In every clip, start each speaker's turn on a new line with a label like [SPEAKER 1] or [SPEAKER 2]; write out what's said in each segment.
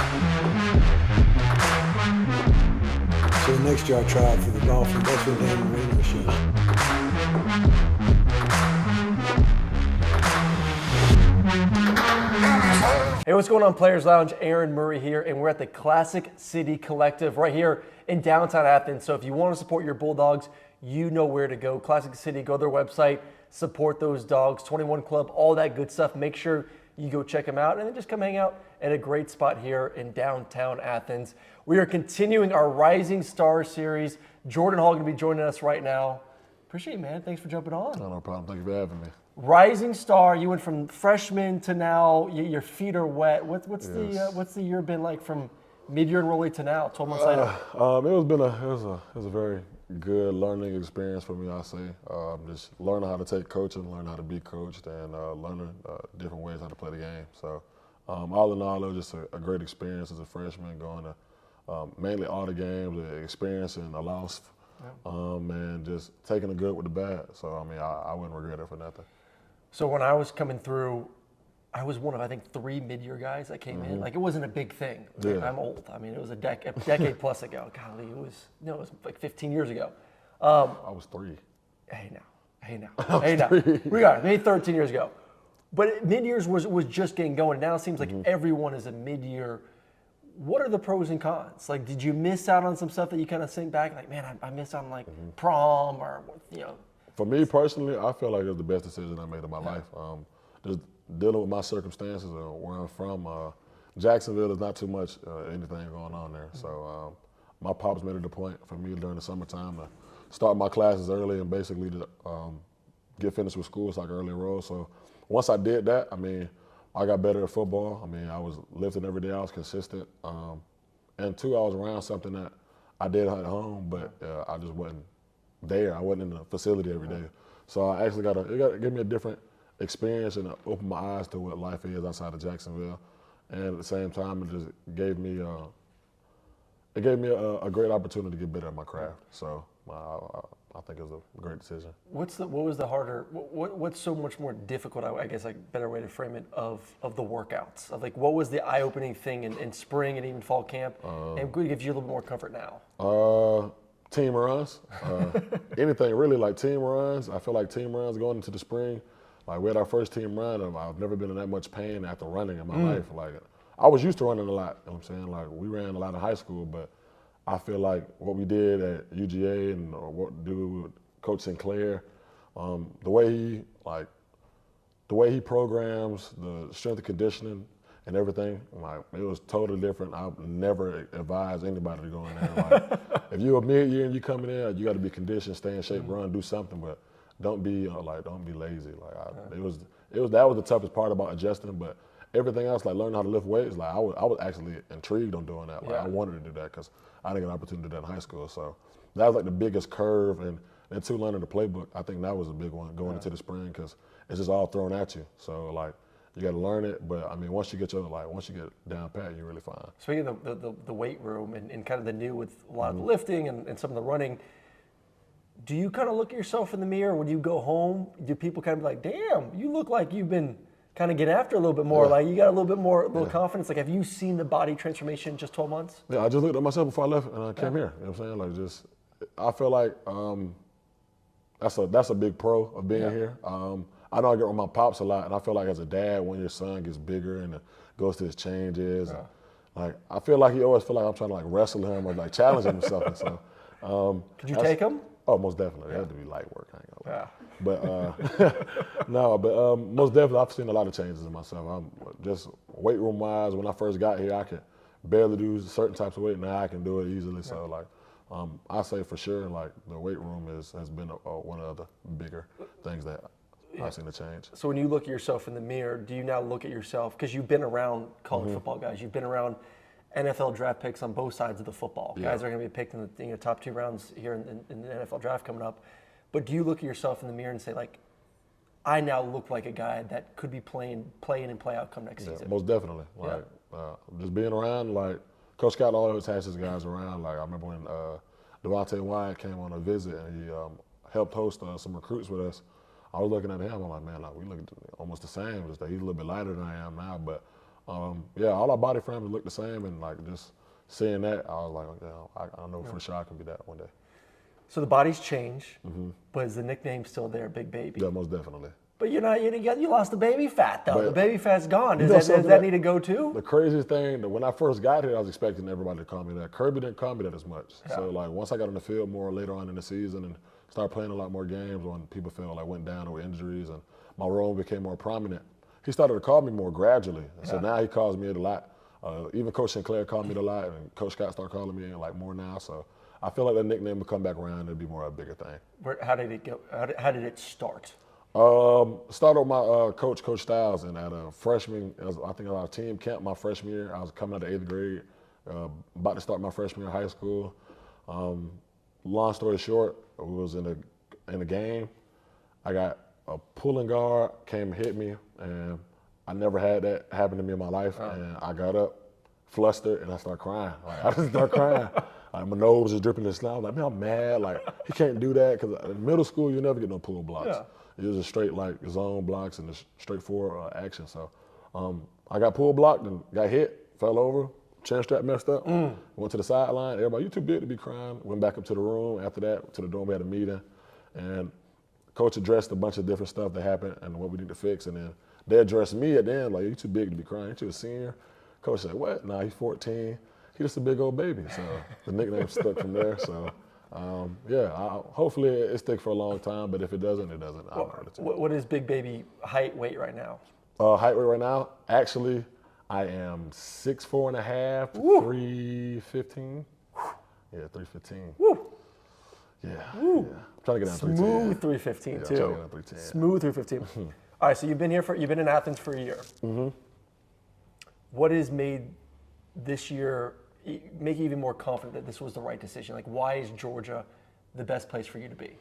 [SPEAKER 1] So the next year I tried for the Dolphins. That's when Dan Marino was showing.
[SPEAKER 2] Hey, what's going on, Players Lounge? Aaron Murray here, and we're at the Classic City Collective right here in downtown Athens. So if you want to support your Bulldogs, you know where to go. Classic City, go to their website, support those dogs, 21 Club, all that good stuff. Make sure you go check them out, and then just come hang out at a great spot here in downtown Athens. We are continuing our Rising Star series. Jordan Hall going to be joining us right now. Appreciate it, man. Thanks for jumping on.
[SPEAKER 3] No problem. Thank you for having me.
[SPEAKER 2] Rising Star, you went from freshman to now. Your feet are wet. What's the year been like from mid-year enrollee to now? 12 months later.
[SPEAKER 3] It was a very good learning experience for me. I say just learning how to take coaching, learning how to be coached, and learning different ways how to play the game. So all in all, it was just a great experience as a freshman, going to mainly all the games, experiencing a loss, and just taking the good with the bad. So I mean, I wouldn't regret it for nothing.
[SPEAKER 2] So when I was coming through, I was one of, I think, 3 mid-year guys that came in. Like, it wasn't a big thing.
[SPEAKER 3] Yeah.
[SPEAKER 2] I'm old. I mean, it was a decade plus ago. Golly, it was like 15 years ago.
[SPEAKER 3] I was 3.
[SPEAKER 2] Hey now. We got it, maybe 13 years ago. But mid-years was just getting going. Now it seems like everyone is a mid-year. What are the pros and cons? Like, did you miss out on some stuff that you kind of think back, like, man, I missed out on, like, prom or,
[SPEAKER 3] For me personally, I feel like it was the best decision I made in my life. Just dealing with my circumstances and where I'm from, Jacksonville is not too much anything going on there. So my pops made it a point for me during the summertime to start my classes early and basically to get finished with school so I could early enroll. So once I did that, I mean, I got better at football. I mean, I was lifting every day. I was consistent. And 2, I was around something that I did at home, but I just wasn't there. I wasn't in the facility every day. So I actually it gave me a different experience and opened my eyes to what life is outside of Jacksonville. And at the same time, it just gave me a great opportunity to get better at my craft. So I think it was a great decision.
[SPEAKER 2] What was the harder? What's so much more difficult? I guess like better way to frame it of the workouts. Of like what was the eye-opening thing in spring and even fall camp, and could give you a little bit more comfort now?
[SPEAKER 3] Team runs, anything really like team runs. I feel like team runs going into the spring. Like we had our first team run, and I've never been in that much pain after running in my life. Like I was used to running a lot. You know what I'm saying? Like we ran a lot in high school, but I feel like what we did at UGA and what we do with Coach Sinclair, the way he programs the strength and conditioning and everything, like it was totally different. I would never advise anybody to go in there. Like if you're a mid-year and you coming in, you got to be conditioned, stay in shape, run, do something, but don't be lazy. Like that was the toughest part about adjusting, but everything else, like learning how to lift weights, like I was actually intrigued on doing that. Like I wanted to do that because I didn't get an opportunity to do that in high school. So that was like the biggest curve, and two, learning the playbook. I think that was a big one going into the spring because it's just all thrown at you. So like you got to learn it, but I mean once you get down pat, you're really fine.
[SPEAKER 2] Speaking of the weight room and kind of the new with a lot of the lifting and some of the running. Do you kind of look at yourself in the mirror when you go home? Do people kind of be like, damn, you look like you've been kind of getting after a little bit more, like you got a little bit more confidence? Like, have you seen the body transformation in just 12 months?
[SPEAKER 3] Yeah, I just looked at myself before I left and I came here. You know what I'm saying? Like I feel like that's a big pro of being here. I know I get with my pops a lot, and I feel like as a dad, when your son gets bigger and goes through his changes, like I feel like he always feel like I'm trying to like wrestle him or like challenge himself and so.
[SPEAKER 2] Could you take him?
[SPEAKER 3] Oh, most definitely. It had to be light work. I ain't gonna lie. But most definitely, I've seen a lot of changes in myself. I'm just weight room wise. When I first got here, I could barely do certain types of weight. Now I can do it easily. So like, I say for sure, like the weight room has been one of the bigger things that I've seen a change.
[SPEAKER 2] So when you look at yourself in the mirror, do you now look at yourself because you've been around college football guys, you've been around NFL draft picks on both sides of the football. Guys are going to be picked in the top 2 rounds here in the NFL draft coming up. But do you look at yourself in the mirror and say, like, I now look like a guy that could be playing in and play out come next season?
[SPEAKER 3] Most definitely. Like, just being around, like, Coach Scott always has his guys around. Like, I remember when Devontae Wyatt came on a visit and he helped host some recruits with us. I was looking at him, I'm like, man, like, we look almost the same. Just that he's a little bit lighter than I am now, but Yeah, all our body frames look the same, and like just seeing that, I was like, I know for sure I can be that one day.
[SPEAKER 2] So the bodies change, but is the nickname still there, Big Baby?
[SPEAKER 3] Yeah, most definitely.
[SPEAKER 2] But you lost the baby fat though.
[SPEAKER 3] But
[SPEAKER 2] the baby fat's gone.
[SPEAKER 3] know
[SPEAKER 2] Does
[SPEAKER 3] something
[SPEAKER 2] that
[SPEAKER 3] that-
[SPEAKER 2] need to go too?
[SPEAKER 3] The craziest thing, that when I first got here, I was expecting everybody to call me that. Kirby didn't call me that as much. So like once I got on the field more later on in the season and started playing a lot more games when people felt like went down with injuries and my role became more prominent, he started to call me more gradually. So now he calls me it a lot. Even Coach Sinclair called me it a lot, and Coach Scott started calling me like more now. So I feel like that nickname will come back around and it'll be more a bigger thing.
[SPEAKER 2] How did it go? How did it start?
[SPEAKER 3] Started with my coach, Coach Styles, and at a freshman, I think our team camp my freshman year. I was coming out of 8th grade, about to start my freshman year of high school. Long story short, we was in a game. I got a pulling guard came and hit me, and I never had that happen to me in my life. And I got up, flustered, and I started crying. Like I just started crying. Like, my nose was just dripping in snow. I was like, man, I'm mad. Like he can't do that because in middle school you never get no pull blocks.
[SPEAKER 2] Yeah.
[SPEAKER 3] It was just straight like zone blocks and just straightforward action. So I got pull blocked and got hit, fell over, chin strap messed up, went to the sideline. Everybody, you too big to be crying. Went back up to the room. After that, to the dorm, we had a meeting. And coach addressed a bunch of different stuff that happened and what we need to fix. And then they addressed me at the end, like, you too big to be crying. Ain't you a senior? Coach said, what? Nah, he's 14. He's just a big old baby. So the nickname stuck from there. So. Hopefully it sticks for a long time, but if it doesn't, it doesn't.
[SPEAKER 2] What is Big Baby height, weight right now?
[SPEAKER 3] Height weight right now, actually, I am 6'4.5" to 315. Yeah, 315.
[SPEAKER 2] Woo.
[SPEAKER 3] Yeah. I'm trying to get down to 310.
[SPEAKER 2] Smooth 315
[SPEAKER 3] Yeah, I'm
[SPEAKER 2] too.
[SPEAKER 3] trying to get down to 310.
[SPEAKER 2] Smooth 315. All right, so you've been in Athens for a year. What has made this year make you even more confident that this was the right decision? Like, why is Georgia the best place for you to be?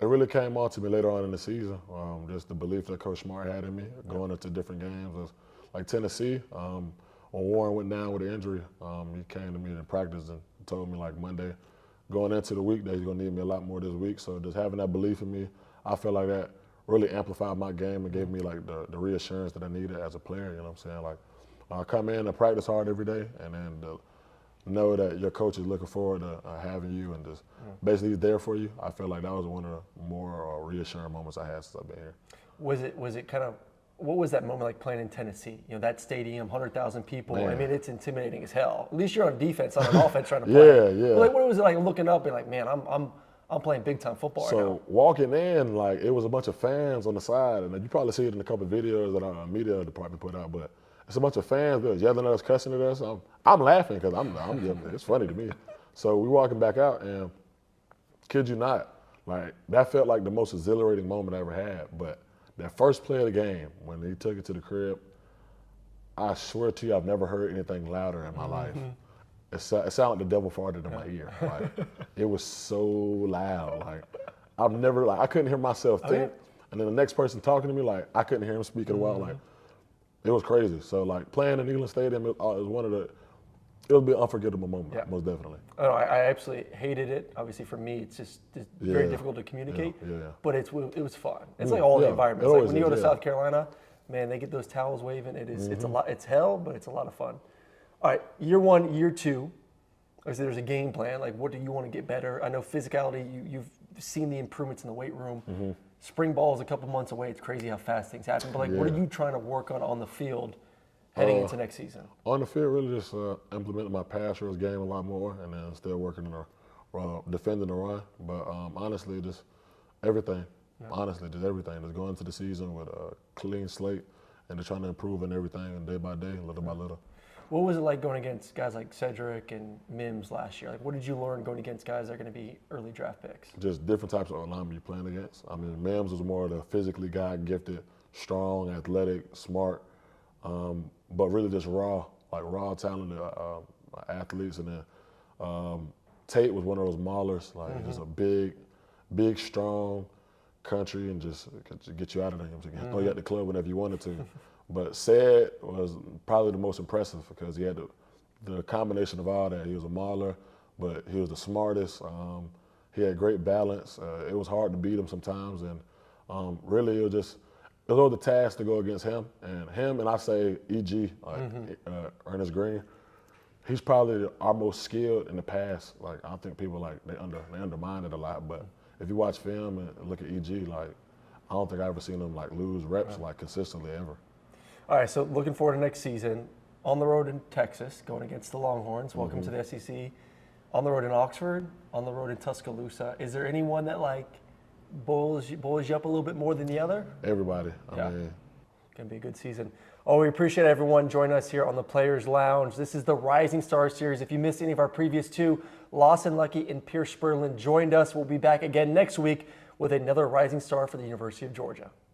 [SPEAKER 3] It really came on to me later on in the season. Just the belief that Coach Smart had in me going into different games. It was like Tennessee, when Warren went down with an injury, he came to me in practice and told me like Monday, going into the week, that he's gonna need me a lot more this week. So just having that belief in me, I feel like that really amplified my game and gave me like the reassurance that I needed as a player. You know what I'm saying? Like, I come in and practice hard every day, and then know that your coach is looking forward to having you and just basically he's there for you. I feel like that was one of the more reassuring moments I had since I've been here.
[SPEAKER 2] Was it kind of, what was that moment like playing in Tennessee? You know, that stadium, 100,000 people.
[SPEAKER 3] Man.
[SPEAKER 2] I mean, it's intimidating as hell. At least you're on defense, not on offense trying to play.
[SPEAKER 3] Yeah.
[SPEAKER 2] But like, what was it like looking up and like, man, I'm playing big time football right now?
[SPEAKER 3] So walking in, like it was a bunch of fans on the side, and you probably see it in a couple of videos that our media department put out, but it's a bunch of fans that was yelling at us, cussing at us. I'm laughing because it's funny to me. So we walking back out, and kid you not, like that felt like the most exhilarating moment I ever had. But that first play of the game, when he took it to the crib, I swear to you, I've never heard anything louder in my life. It sounded like the devil farted in my ear. Like it was so loud. Like I couldn't hear myself think. And then the next person talking to me, like I couldn't hear him speak in a while. Like it was crazy. So like playing in Neyland Stadium, it would be an unforgettable moment, most definitely.
[SPEAKER 2] Oh, I absolutely hated it. Obviously, for me, it's just very difficult to communicate. But it was fun. It's like all the environments. Like when you go to South Carolina, man, they get those towels waving. It's a lot. It's hell, but it's a lot of fun. All right, year one, year two. Obviously, there's a game plan. Like, what do you want to get better? I know physicality. You've seen the improvements in the weight room. Spring ball is a couple months away. It's crazy how fast things happen. But like, what are you trying to work on the field heading into next season? On
[SPEAKER 3] the field, really just implementing my pass rush game a lot more, and then still working on defending the run. But honestly, just everything. Honestly, just everything. Just going into the season with a clean slate and just trying to improve in everything, and day by day, little by little.
[SPEAKER 2] What was it like going against guys like Cedric and Mims last year? Like, what did you learn going against guys that are going to be early draft picks?
[SPEAKER 3] Just different types of linemen you're playing against. I mean, Mims was more of the physically guy, gifted, strong, athletic, smart, but really just raw talented athletes. And then Tate was one of those maulers, like just a big, strong country, and just get you out of there. You know, you at the club whenever you wanted to. But Ced was probably the most impressive because he had the combination of all that. He was a mauler, but he was the smartest. He had great balance. It was hard to beat him sometimes, and really it was just a little the task to go against him, and I say EG, Ernest Green. He's probably our most skilled in the past. Like I think people they undermine it a lot, but if you watch film and look at EG, like I don't think I've ever seen him lose reps consistently ever.
[SPEAKER 2] All right, so looking forward to next season. On the road in Texas, going against the Longhorns. Welcome to the SEC. On the road in Oxford, on the road in Tuscaloosa. Is there anyone that boils you up a little bit more than the other?
[SPEAKER 3] Everybody. I mean,
[SPEAKER 2] gonna be a good season. Oh, we appreciate everyone joining us here on the Players Lounge. This is the Rising Star Series. If you missed any of our previous two, Lawson Lucky and Pierce Sperlin joined us. We'll be back again next week with another Rising Star for the University of Georgia.